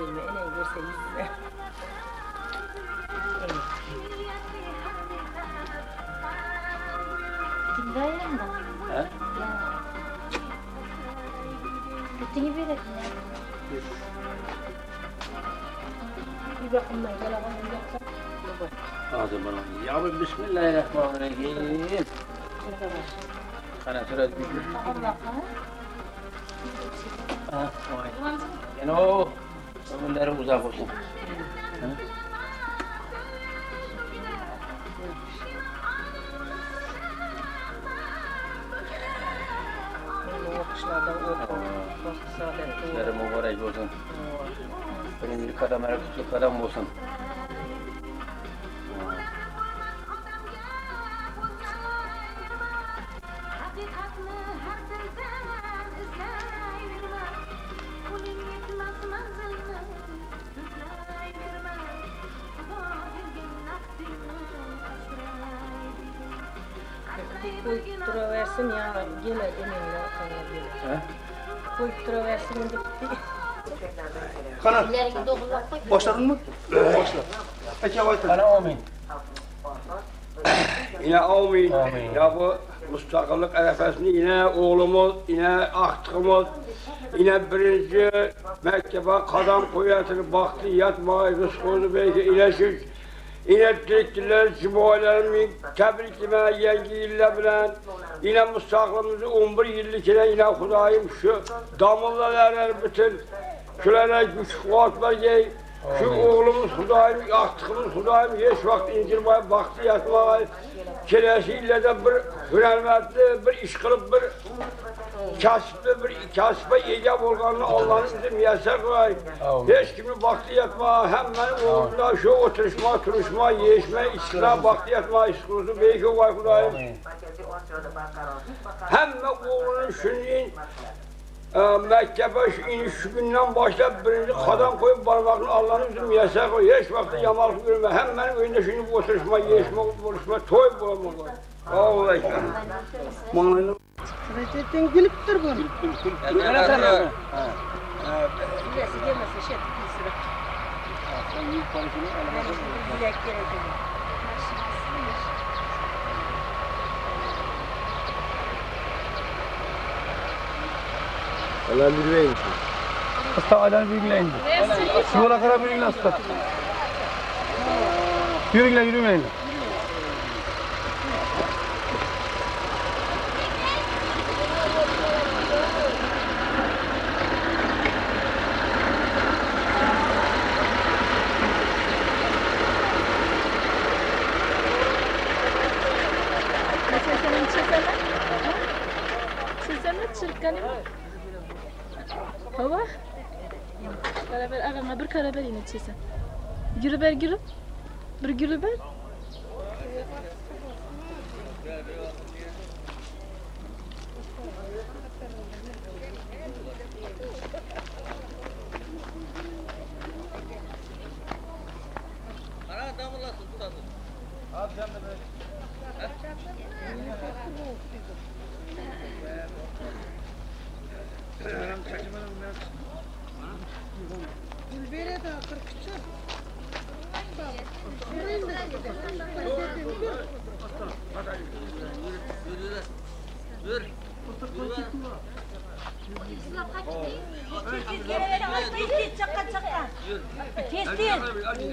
120, en verse 100 lira. Dinleyelim mi? He? Ya. Bütünü verelim ya. Bir bakın ben kalabalığın yoksa. Hadi bana. Ya Rabbi, Bismillahirrahmanirrahim. Şurada var. Kana sıra bir. Allah Ha, vay. Yani o ömürleri uzak olsun. Ha? Benim o kışlardan oku. Bak saadet. İşleri mübarek olsun. Birinci kadem, erkutlu kadem olsun. Koyuttura versin ya, gene eminle kalabilir. He? Koyuttura versin de Kanat, İleri doğrular koy. başladın mı? Başla. Peki yavaş. Kana amin. Yine amin. Amin. Ya bu müstakillik arefesini yine oğlumuz, yine ahtımız, yine birinci mektebe kadam koyasını baktı, yatmaya rızkını belki ileşir. Yine direktörler, cumhurlarımı tebrikleme, yengi yılla bilen, yine müstakilimizi 11 yıllık ile yine Hudayım şu damıllar bütün şöyle güç kuvvetler gey. Şu oğlumuz Hudayım, ahtımız Hudayım hiç vakit incirmeye baktı yatmaya. Kilesiyle de bir hünermetli, bir iş kılıp bir kasıpa icap olganını Allah'ın izniyle müyesser kılay. Hiç kimin vakti yatma, hem benim oğlumda şu oturuşma, turuşma, yiyişme, içkine vakti yatma, işkurusu belki var Hudayım. Hem oğlunun şunun mektebe iniş günden başlayıp birinci kadam koyup parmakını Allah'ın izniyle müyesser kılay. Hiç vakti yamalık görme, hem benim önünde şimdi bu oturuşma, yiyişme, oturuşma, toy bulamazlar. Allah ekber. Mağlayın. Recep'ten gülüp dur bunu. Ne kadar? Bilesi gelmese şey bir sıra. Bilek gerekir. Allah bilmeyin. Hasta alan bilgileyin. Yola kadar bilgileyin hasta. Yürümeyin. Hava. Beraber ağama bir karaber yine çesen. Gürü ver gürü. Bir gürü ver.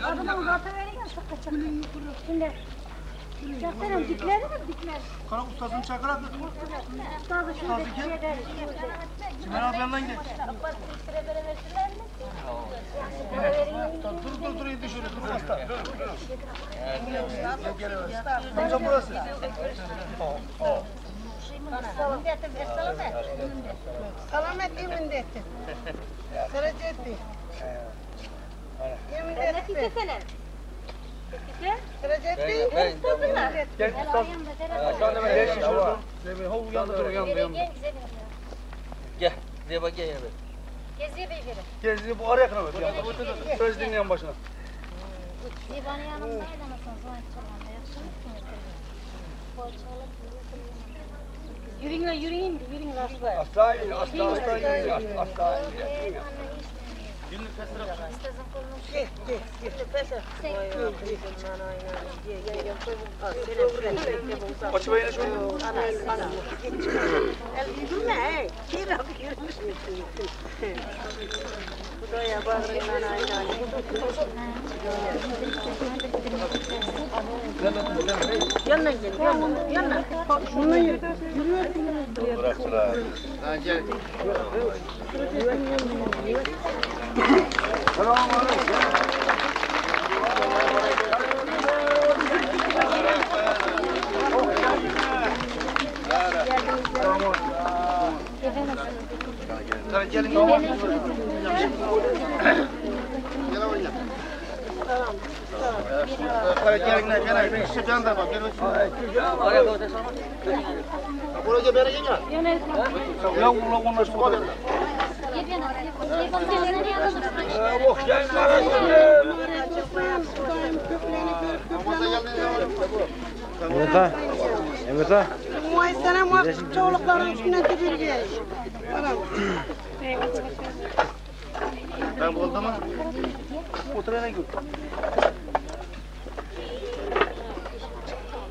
Adamın kartı verin şaka şaka. Şimdi çaktarım dikleri mi dikler? Kana ustasını çakarak. Ustazı şöyle bir şey der. Cimen ablandan gel. Dur indi şöyle dur usta. Amca burası. Selamet yemin etti. Selamet etti. Yemin etti. Selamet etti. Gel usta. Şu anda ben leşim şurada. Havlu yanında dur yanında. Gel, diye bak gel yine. Geziye bey verin. Gel bu araya kadar bak. Söz dinleyen başına. Zibani yanımdaydı ama sonra çalanda yakışmış mı? Yürüyün yürüyün asla. Asla in, asla in, asla in. Açı bayına şu. Yanına gel, yanına. Şundan yürü. Bıraktılar. Gelin. Evet. Vay sana bak çolukların üstüne tükürüyor. Ben oldu mu? Oturana gül.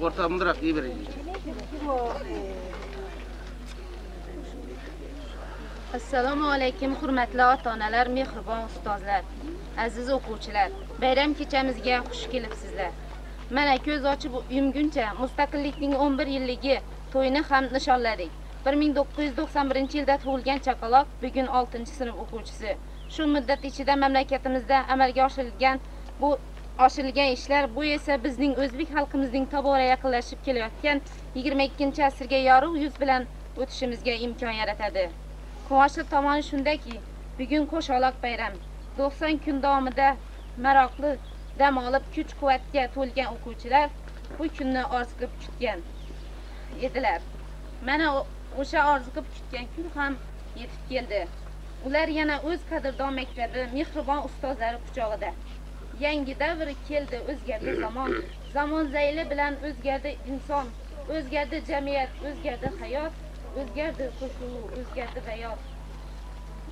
Ortamındırak iyi vereceğiz. Assalomu alaykum hurmatli ota-onalar, mehribon ustozlar, aziz o'quvchilar. Bayram kechamizga xush kelibsizlar. Mana ko'z ochib yumguncha mustaqillikning 11 yilligi to'yini ham nishonladik. 1991-yilda tug'ilgan chaqaloq bugun 6-sinf o'quvchisi. Shu muddat ichida mamlakatimizda amalga oshirilgan ishlar bu esa bizning o'zbek xalqimizning tobora yaqinlashib kelayotgan 22-asrga yorug' yuz bilan o'tishimizga imkon yaratadi. Quvonchli tomoni shundaki, bugun qo'shaloq bayram. 90 kun davomida maroqli dam olib kuch-quvvatga to'lgan o'quvchilar bu kunni orziqib kutgan edilar. Mana o'sha orziqib kutgan kun ham yetib keldi. Ular yana o'z qadrdon maktabi, mehribon ustozlari quchog'ida. Yangi davr keldi, o'zgardi zamon. Zamon zayli bilan o'zgardi inson, o'zgardi jamiyat, o'zgardi hayot, o'zgardi qo'shuv, o'zgardi hayot.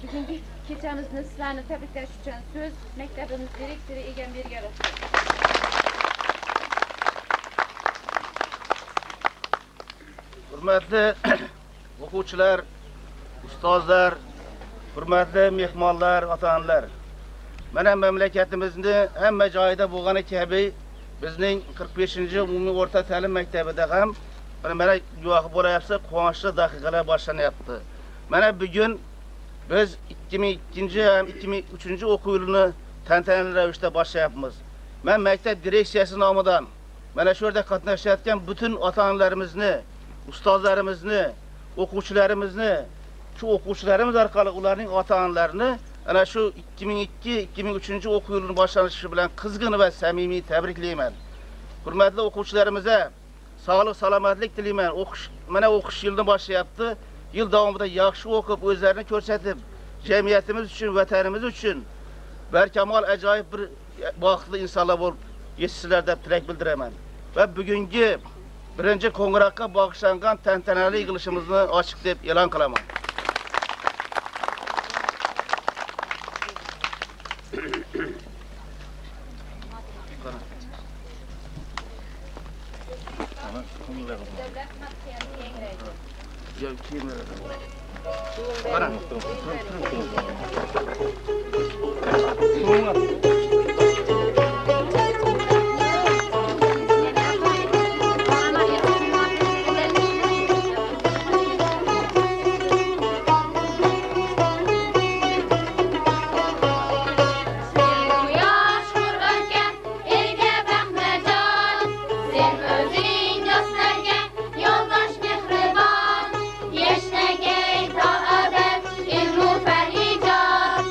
Bugungi kechamizni sizlarni tabriklash uchun so'z maktabimiz direktori Egamberga o'tdi. Hurmatli o'quvchilar, ustozlar, hurmatli mehmonlar, ota-onalar. Mana mamlakatimizning hamma joyida bo'lgani kabi bizning 45-umumiy o'rta ta'lim maktabida ham mana guvohi bo'layapsa, quvonchli daqiqalar boshlanyapti. Mana bugun biz 2002 ham 2003 o'quv yilini tantanali ravishda boshlayapmiz. Men maktab direksiyasi nomidan mana shu yerda qatnashayotgan butun ota-onalarimizni, ustozlarimizni, o'quvchilarimizni, shu o'quvchilarimiz orqali ularning ota-onalarini ana shu 2002-2003 o'quv yilini boshlanishi bilan qizg'in va samimiy tabriklayman. Hurmatli o'quvchilarimizga sog'lik, salomatlik tilayman. Mana o'qish yilini boshlayapti. Yil davomida yaxshi o'qib, o'zlarini ko'rsatib, jamiyatimiz uchun, vatanimiz uchun barkamol ajoyib bir baxtli insonlar bo'lib yetishsinlar deb tilak bildiraman. Va bugungi birinchi qo'ng'iroqqa bag'ishlangan tantanali yig'ilishimizni ochiq deb e'lon qilaman. Yeşnege ta abed ilmu ferhicat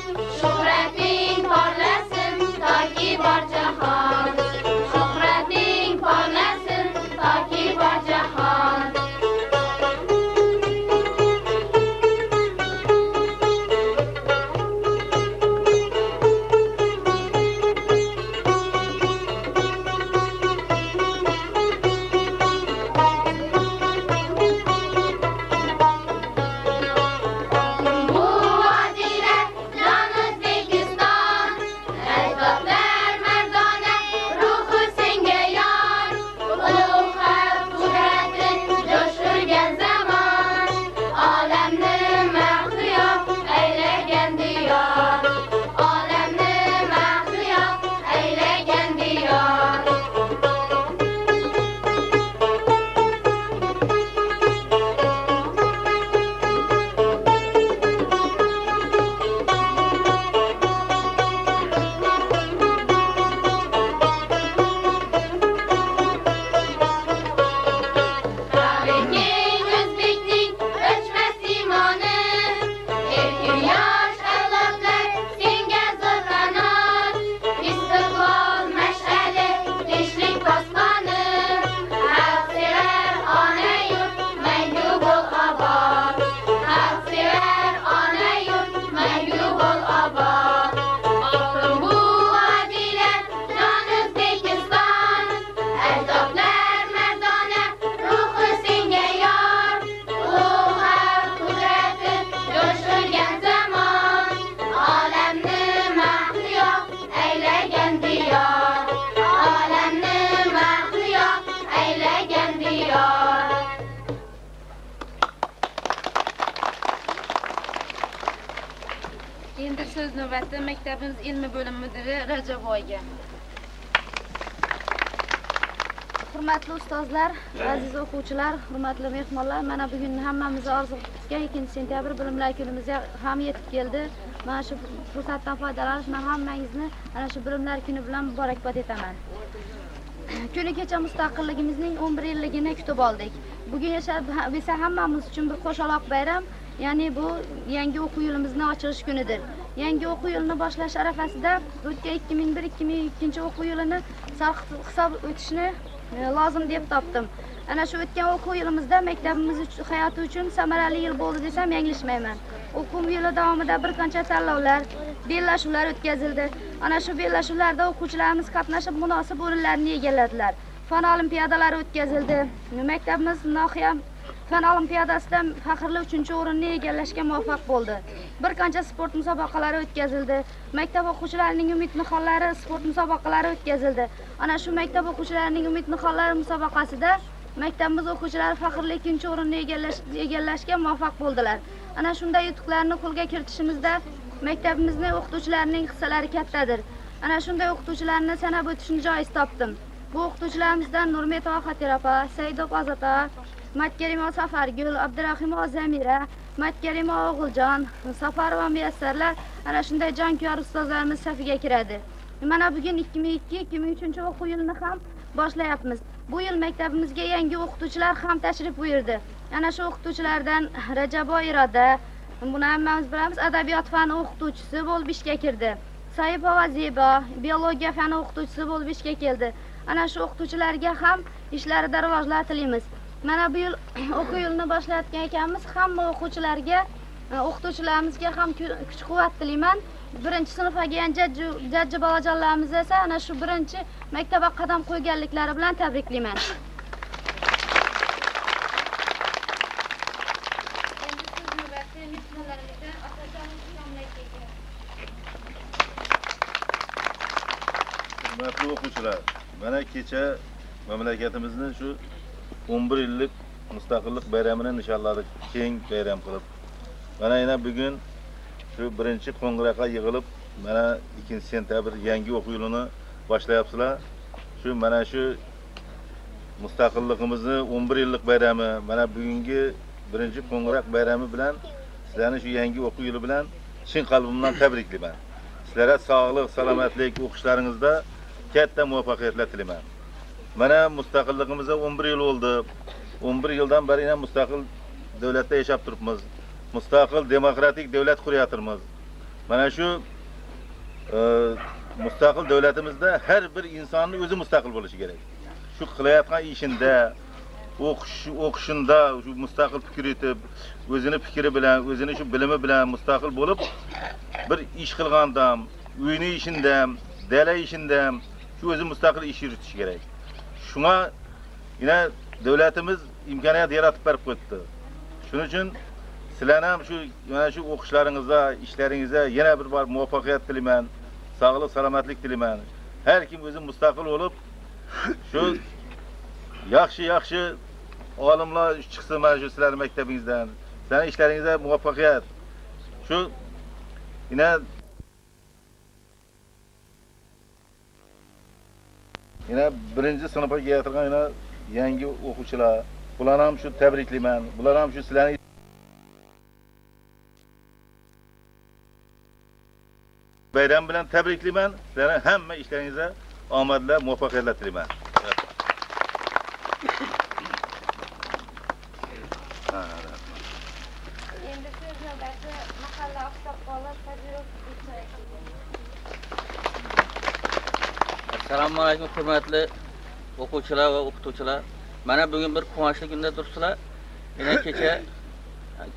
Endi so'z navbati maktabimiz ilmi bo'limi mudiri Rajaboyga. Hurmatli ustozlar, aziz o'quvchilar, hurmatli mehmonlar, mana bugun hammamizni orzu kutgan 2-sentyabr bilimlar kunimizga ham yetib keldi. Mana shu fursatdan foydalanish men hammangizni ana shu bilimlar kuni bilan muborakbod etaman. Kuni kecha mustaqilligimizning 11 yilligini kutib oldik. Bugun esa hammamiz uchun bir qo'shaloq bayram, ya'ni bu yangi o'quv yilimizni ochilish kunidir. Yangi o'quv yilini boshlash arafasida o'tgan 2001-2002 o'quv yilini hisob o'tishni lozim deb topdim. Ana shu o'tgan o'quv yilimizda maktabimiz hayoti uchun samarali yil bo'ldi desam yanglishmayman. O'quv yili davomida bir qancha tanlovlar, bellashuvlar o'tkazildi. Ana shu bellashuvlarda o'quvchilarimiz qatnashib munosib o'rinlarni egalladilar. Fan olimpiadalari o'tkazildi. Maktabimiz nohiya fan olimpiadasida faxrli 3-o'rinni egallashga muvaffaq bo'ldi. Bir qancha sport musobaqalari o'tkazildi. Maktab o'quvchilarining umid nihonlari sport musobaqalari o'tkazildi. Ana shu maktab o'quvchilarining umid nihonlari musobaqasida maktabimiz o'quvchilari faxrli 2-o'rinni egallashga muvaffaq bo'ldilar. Ana shunday yutuqlarni qo'lga kiritishimizda maktabimizning o'qituvchilarining hissalari kattadir. Ana shunday o'qituvchilarni sanab o'tishni joiz topdim. Bu o'qituvchilarimizdan Nurmetova Xotirapa, Saidov Ozota, Matkarimova Safargul, Abdurahimova Zamira, Matkarimova O'g'iljon, Safarova Muyassarlar ana shunday jonkuyar ustozlarimiz safiga kiradi. Mana bugun 2002-2003 o'quv yilini ham boshlayapmiz. Bu yil maktabimizga yangi o'qituvchilar ham tashrif buyurdi. Ana shu o'qituvchilardan Rajaboy Iroda, buni hammamiz bilamiz, adabiyot fani o'qituvchisi bo'lib ishga kirdi. Saipova Zebo, biologiya fani o'qituvchisi bo'lib ishga keldi. Ana shu o'qituvchilarga ham ishlarida rivojlar tilaymiz. Mana bu yil o'quv yilini boshlayotgan ekanmiz. Hamma o'quvchilarga, o'qituvchilarimizga ham kuch-quvvat tilayman. Birinchi sinf olgan jajji bolajonlarimiz esa ana shu birinchi maktabga qadam qo'yganliklari bilan tabriklayman. Hurmatli o'quvchilar, mana kecha mamlakatimizni shu 11 yillik mustaqillik bayramini nishonladik, keng bayram qilib. Mana yana bugun shu birinchi qo'ng'iroqqa yig'ilib, mana 2-sentyabr yangi o'quv yilini boshlayapsizlar. Shu mana shu mustaqilligimizni 11 yillik bayrami, mana bugungi birinchi qo'ng'iroq bayrami bilan sizlarni shu yangi o'quv yili bilan chin qalbimdan tabriklayman. Sizlarga sog'lik, salomatlik, o'qishlaringizda katta muvaffaqiyatlar tilayman. Mana mustaqilligimizga 11 yil bo'ldi. 11 yildan beri ham mustaqil davlatda yashab turibmiz. Mustaqil demokratik davlat quryapmiz. Mana shu mustaqil davlatimizda har bir insonning o'zi mustaqil bo'lishi kerak. Shu qilayotgan ishida, o'qishinda shu mustaqil fikr etib, o'zini fikri bilan, o'zini shu bilimi bilan mustaqil bo'lib, bir ish qilgandam, uyni ishindam, dala ishindam shu o'zi mustaqil ish yuritish kerak. Shunga yana davlatimiz imkoniyat yaratib berib qo'ydi. Shuning uchun sizlar ham shu mana shu o'qishlaringizda, ishlaringizda yana bir bor muvaffaqiyat tilayman, sog'lik, salomatlik tilayman. Har kim o'zi mustaqil bo'lib, shu yaxshi olimlar chiqsin mana shu sizlar maktabingizdan. Sizlarning ishlaringizda muvaffaqiyat. Shu yana birinchi sinfga keltirgan yangi o'quvchilar, bular ham shu tabriklayman. Bular ham shu sizlarning bayram bilan tabriklayman. Sizlarning hamma ishlaringizda omadlar, muvaffaqiyatlar tilayman. Endi so'z navbati mahalla oqsoqoli Assalomu alaykum hurmatli o'quvchilar va o'qituvchilar. Mana bugun bir quvonchli kunda turibsizlar. Yana kecha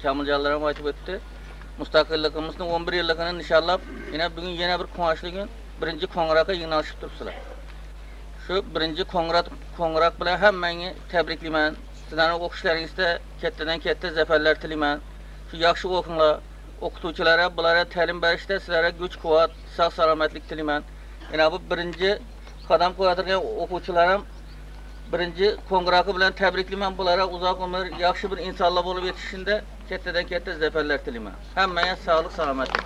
Kamiljonlar ham aytib o'tdi. Mustaqilligimizning 11 yilligini nishonlab, yana bugun yana bir quvonchli kun, birinchi qo'ng'iroqqa yo'nalishib turibsizlar. Shu birinchi qo'ng'iroq bilan hammangni tabriklayman. Sizlarning o'qishlaringizda kattadan katta zafarlar tilayman. Shu yaxshi o'qinglar. O'qituvchilarga, bularga ta'lim berishda sizlarga kuch-quvvat, sog' salomatlik tilayman. Yana bu birinchi qadam qo'yadigan o'quvchilarim birinchi qo'ng'iroqi bilan tabriklayman. Bularga uzoq umr, yaxshi bir insonlar bo'lib yetishishida kattadan katta zafarlar tilayman. Hammaga sog'lik, salomatlik.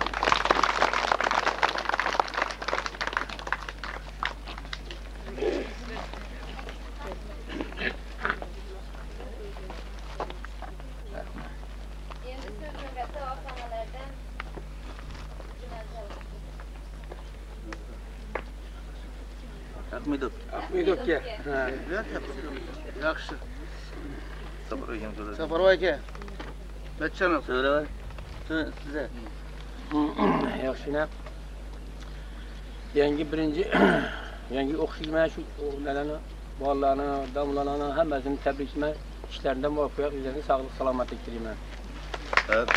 Ahmedov. Ahmedovga. Yaxshi. Safarov ekan so'radi. Safarov aka. Nechchani? So'rava. Size. Yaxshina. Birinchi yangi o'qishchilar shu o'g'illarni, bolalarni, domlalarni hammasini tabriklayman. İşlerinden muvaffaqiyat, üzerine sağlık, salomatlik tilayman. Evet.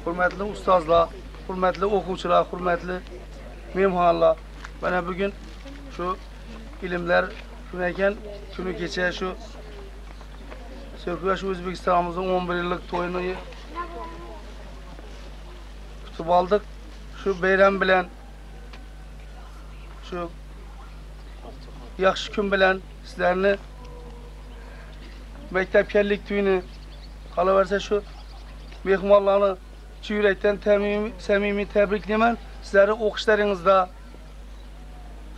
Hürmetli ustozlar, hürmetli o'quvchilar, hürmetli mehmonlar. Mana bugün şu ilimler şunayken şunu kecha şu Söküyaş O'zbekistonimizning 11 yillik to'yini kutib oldik. Şu bayram bilan şu yaxshi kun bilan sizlarni maktabgarlik to'yini qolaversa şu mehmonlarni chin yurakdan samimiy tabriklayman. Sizlarni o'qishlaringizda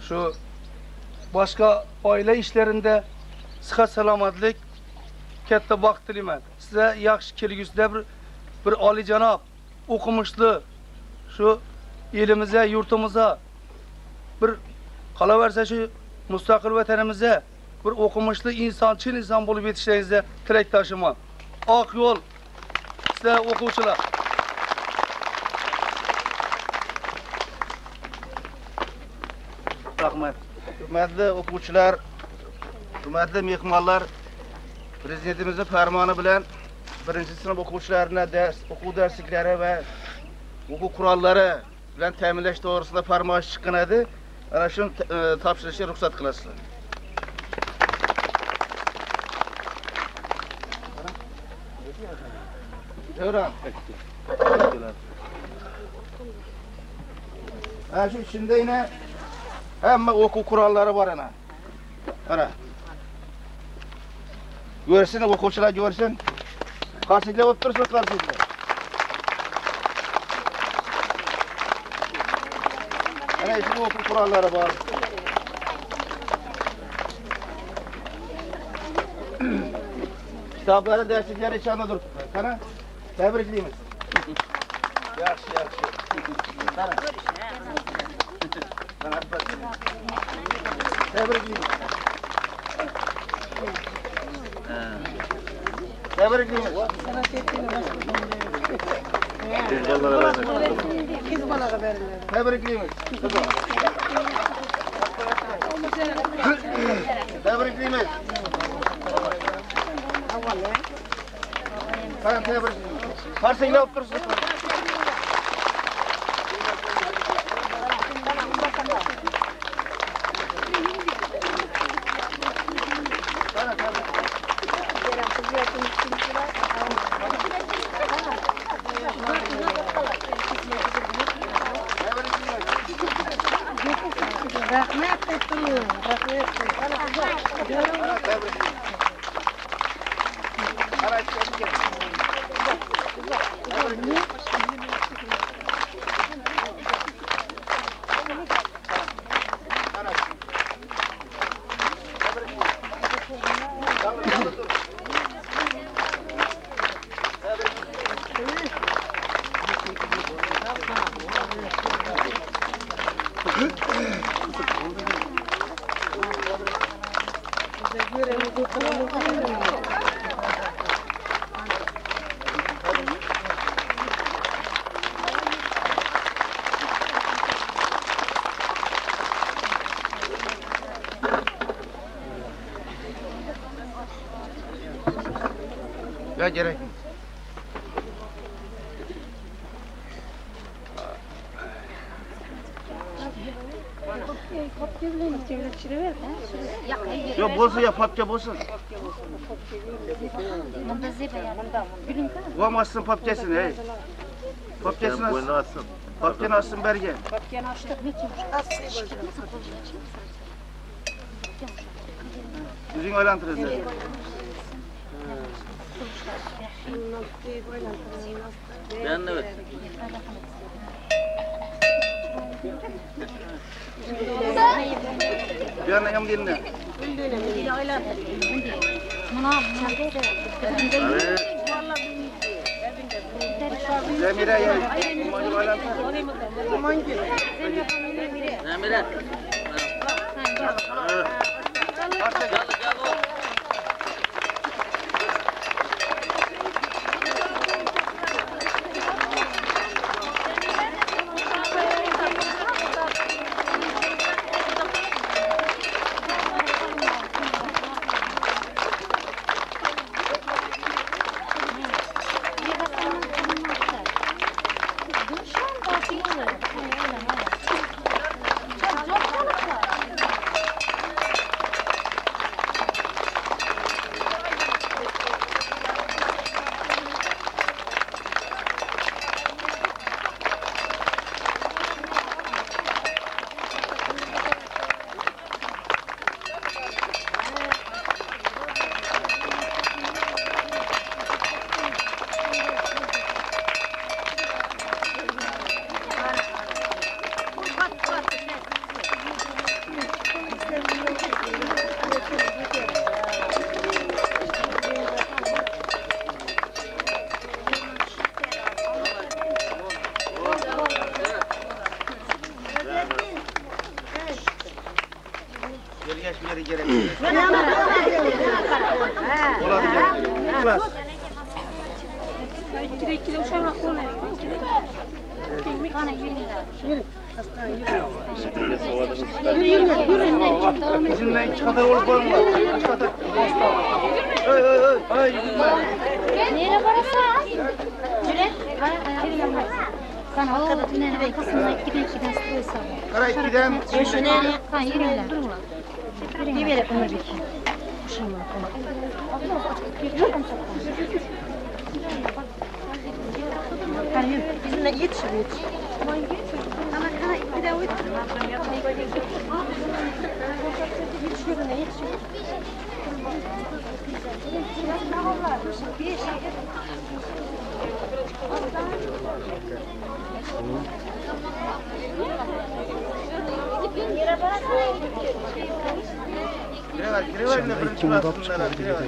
şu başka aile işlerinde sıhhat salomatlik katta baxt tilayman. Size yaxshi kelgusida bir oliyjanob, o'qimishli şu elimize, yurtimize bir qolaversa şu mustaqil vatanimize bir o'qimishli inson, chin inson bo'lib yetishlaringizga tilakdoshiman. Oq yo'l sizlar o'quvchilar. Rahmat. Hürmetli o'quvchilar, hürmetli mehmonlar, Prezidentimizning farmoni bilan 1-sinf o'quvchilarini o'quv darsliklari va o'quv qurollari bilan ta'minlash to'g'risida farmoyish chiqqan edi. Ana shuni topshirishga ruxsat qilasizlar. Davron. Ha shu içinde yine hamma o'quv qurollari bor ana. Ana. Görsün o'quvchilar görsün. Qarshiliklar bo'lib tursa qarshiliklar. Ana shu o'quv qurollari bor. Kitapları, derslikleri içinde duribdi. Qani? Tabriklaymiz. Yaxshi, yaxshi. Qani? Tabriklaymiz. Tabriklaymiz. Tabriklaymiz. Tabriklaymiz. Qani tabriklaymiz. Qarshiliklar olib tursiz. Rahmet ettim. Ya gerek. Yok bolsa ya papça bolsun. Bu atsın papçasını hey. Papçasını atsın. Papçanı atsın berge. Yüzün öyle antrenör. Ben de evet. Bir an yam dinle. Zemire ya. Zemire. Gel o. Geçmeyeri gerek. Olası gerek. Olası. Bizimle iki kadar olup var mı? İki kadar. Ay. Nereye varırsa? Cüret. Sana o tünenin arkasında giden sıraysa. Kara ikiden. Şöyle kan yürüyle. Bir böyle konuşacak. Kuşum var. Kanım bizimle yetişiyor. Ama kana bir de uyut. Yetişiyor ne yetişiyor. Girever ne fırın çırarsınlar. Girever.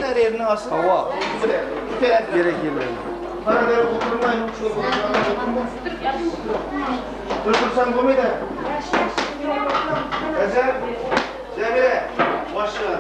Her yerine asıl. Hava. Gerek yerlerine. Paraları oturmayın. Dursan bu muydu? Ezel. Cemile. Başla.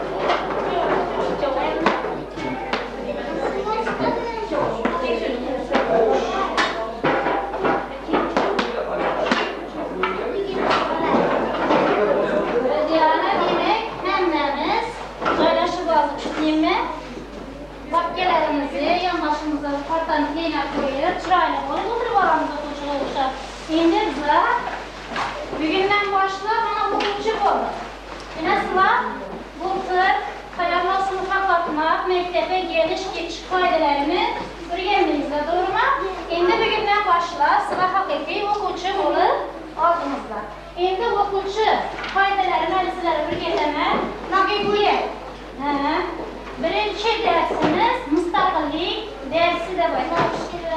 Başımıza partanı yine koyuyor, çırayla koyuyor, oturup aramızda koşulur. Şimdi bize bugünden başla bana bu küçük olur. Mesela bu tür hayallar sınıfa katmak, mektebe geliş geçiş kaydelerini öğrenmemize durma. Şimdi bugünden başla sıra hakiki okucu olur altımızda. Şimdi okucu kaydeleri, meclisleri öğrenme, nagiye. Birinci dersimiz müstakillik dersi de var.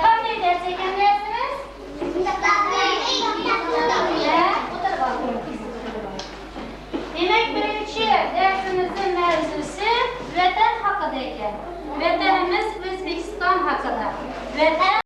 Hangi ders ekenlersiniz? Demek birinci dersimizin mevzusu vatan hakkıdır. Vatanımız Özbekistan hakkıdır. Vatan